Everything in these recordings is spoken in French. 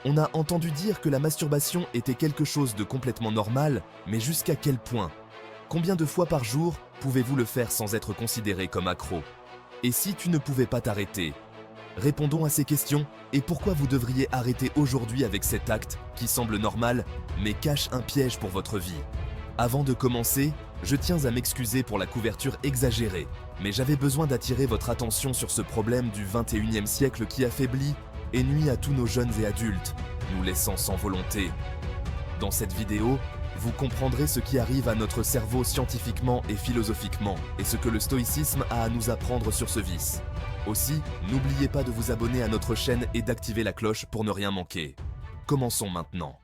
On a entendu dire que la masturbation était quelque chose de complètement normal, mais jusqu'à quel point? Combien de fois par jour pouvez-vous le faire sans être considéré comme accro? Et si tu ne pouvais pas t'arrêter? Répondons à ces questions et pourquoi vous devriez arrêter aujourd'hui avec cet acte qui semble normal, mais cache un piège pour votre vie. Avant de commencer, je tiens à m'excuser pour la couverture exagérée, mais j'avais besoin d'attirer votre attention sur ce problème du 21e siècle qui affaiblit et nuit à tous nos jeunes et adultes, nous laissant sans volonté. Dans cette vidéo, vous comprendrez ce qui arrive à notre cerveau scientifiquement et philosophiquement, et ce que le stoïcisme a à nous apprendre sur ce vice. Aussi, n'oubliez pas de vous abonner à notre chaîne et d'activer la cloche pour ne rien manquer. Commençons maintenant.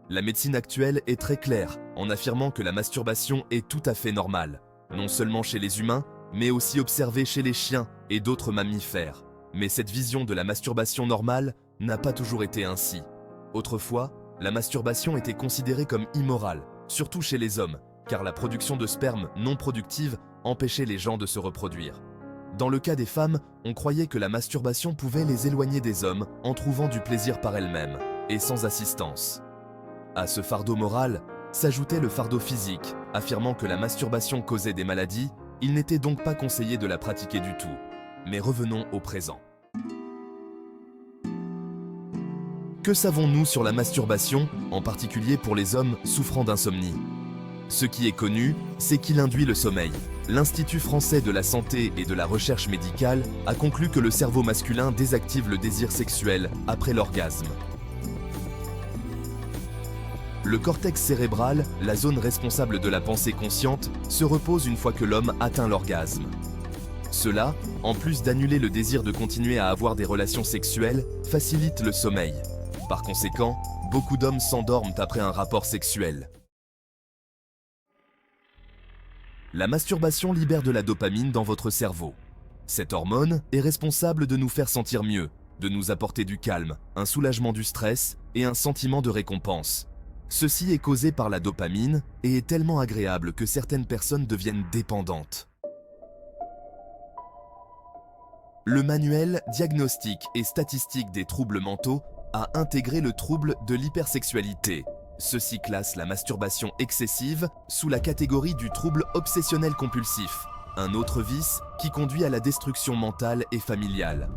La médecine actuelle est très claire en affirmant que la masturbation est tout à fait normale, non seulement chez les humains, mais aussi observée chez les chiens et d'autres mammifères. Mais cette vision de la masturbation normale n'a pas toujours été ainsi. Autrefois, la masturbation était considérée comme immorale, surtout chez les hommes, car la production de sperme non productive empêchait les gens de se reproduire. Dans le cas des femmes, on croyait que la masturbation pouvait les éloigner des hommes en trouvant du plaisir par elles-mêmes, et sans assistance. À ce fardeau moral s'ajoutait le fardeau physique, affirmant que la masturbation causait des maladies, il n'était donc pas conseillé de la pratiquer du tout. Mais revenons au présent. Que savons-nous sur la masturbation, en particulier pour les hommes souffrant d'insomnie? Ce qui est connu, c'est qu'il induit le sommeil. L'Institut français de la santé et de la recherche médicale a conclu que le cerveau masculin désactive le désir sexuel après l'orgasme. Le cortex cérébral, la zone responsable de la pensée consciente, se repose une fois que l'homme atteint l'orgasme. Cela, en plus d'annuler le désir de continuer à avoir des relations sexuelles, facilite le sommeil. Par conséquent, beaucoup d'hommes s'endorment après un rapport sexuel. La masturbation libère de la dopamine dans votre cerveau. Cette hormone est responsable de nous faire sentir mieux, de nous apporter du calme, un soulagement du stress et un sentiment de récompense. Ceci est causé par la dopamine et est tellement agréable que certaines personnes deviennent dépendantes. Le manuel Diagnostic et statistique des troubles mentaux a intégré le trouble de l'hypersexualité. Ceci classe la masturbation excessive sous la catégorie du trouble obsessionnel compulsif, un autre vice qui conduit à la destruction mentale et familiale.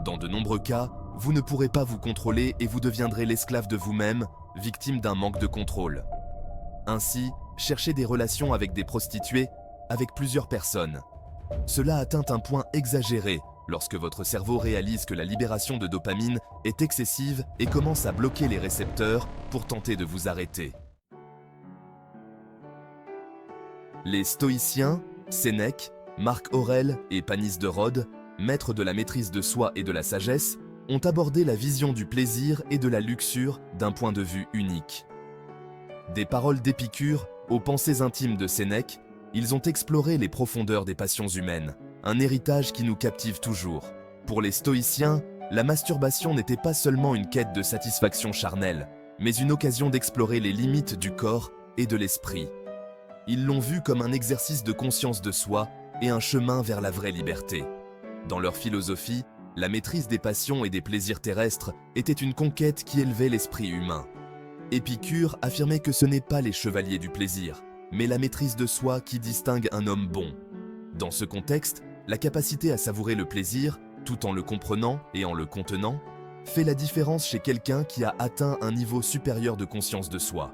Dans de nombreux cas, vous ne pourrez pas vous contrôler et vous deviendrez l'esclave de vous-même, victime d'un manque de contrôle. Ainsi, cherchez des relations avec des prostituées, avec plusieurs personnes. Cela atteint un point exagéré lorsque votre cerveau réalise que la libération de dopamine est excessive et commence à bloquer les récepteurs pour tenter de vous arrêter. Les stoïciens, Sénèque, Marc Aurèle et Panis de Rhodes, maîtres de la maîtrise de soi et de la sagesse, ont abordé la vision du plaisir et de la luxure d'un point de vue unique. Des paroles d'Épicure aux pensées intimes de Sénèque, ils ont exploré les profondeurs des passions humaines, un héritage qui nous captive toujours. Pour les stoïciens, la masturbation n'était pas seulement une quête de satisfaction charnelle, mais une occasion d'explorer les limites du corps et de l'esprit. Ils l'ont vu comme un exercice de conscience de soi et un chemin vers la vraie liberté. Dans leur philosophie, la maîtrise des passions et des plaisirs terrestres était une conquête qui élevait l'esprit humain. Épicure affirmait que ce n'est pas les chevaliers du plaisir, mais la maîtrise de soi qui distingue un homme bon. Dans ce contexte, la capacité à savourer le plaisir, tout en le comprenant et en le contenant, fait la différence chez quelqu'un qui a atteint un niveau supérieur de conscience de soi.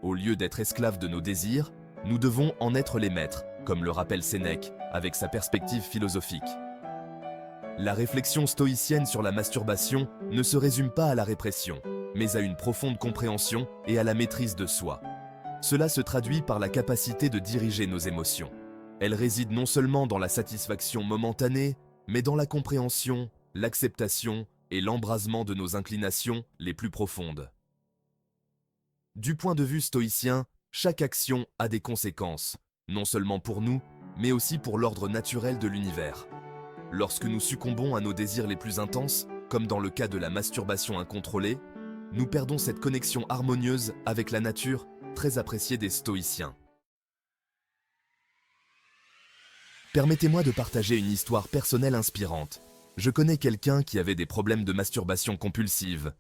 Au lieu d'être esclaves de nos désirs, nous devons en être les maîtres, comme le rappelle Sénèque, avec sa perspective philosophique. La réflexion stoïcienne sur la masturbation ne se résume pas à la répression, mais à une profonde compréhension et à la maîtrise de soi. Cela se traduit par la capacité de diriger nos émotions. Elle réside non seulement dans la satisfaction momentanée, mais dans la compréhension, l'acceptation et l'embrasement de nos inclinations les plus profondes. Du point de vue stoïcien, chaque action a des conséquences, non seulement pour nous, mais aussi pour l'ordre naturel de l'univers. Lorsque nous succombons à nos désirs les plus intenses, comme dans le cas de la masturbation incontrôlée, nous perdons cette connexion harmonieuse avec la nature, très appréciée des stoïciens. Permettez-moi de partager une histoire personnelle inspirante. Je connais quelqu'un qui avait des problèmes de masturbation compulsive,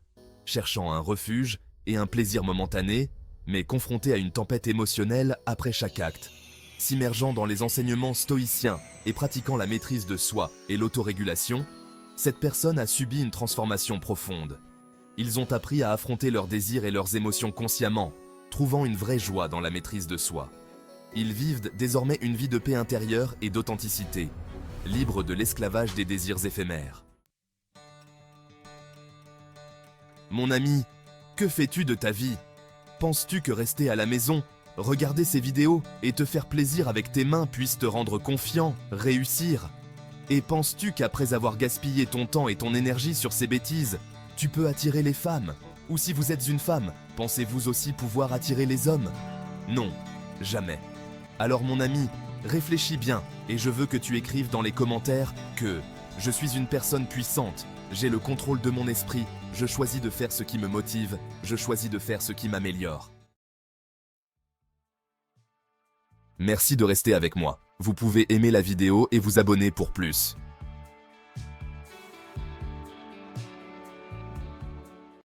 cherchant un refuge et un plaisir momentané, mais confronté à une tempête émotionnelle après chaque acte. S'immergeant dans les enseignements stoïciens et pratiquant la maîtrise de soi et l'autorégulation, cette personne a subi une transformation profonde. Ils ont appris à affronter leurs désirs et leurs émotions consciemment, trouvant une vraie joie dans la maîtrise de soi. Ils vivent désormais une vie de paix intérieure et d'authenticité, libres de l'esclavage des désirs éphémères. Mon ami, que fais-tu de ta vie? Penses-tu que rester à la maison, regarder ces vidéos et te faire plaisir avec tes mains puisse te rendre confiant, réussir? Et penses-tu qu'après avoir gaspillé ton temps et ton énergie sur ces bêtises, tu peux attirer les femmes? Ou si vous êtes une femme, pensez-vous aussi pouvoir attirer les hommes? Non, jamais. Alors mon ami, réfléchis bien et je veux que tu écrives dans les commentaires que je suis une personne puissante, j'ai le contrôle de mon esprit, je choisis de faire ce qui me motive, je choisis de faire ce qui m'améliore. Merci de rester avec moi. Vous pouvez aimer la vidéo et vous abonner pour plus.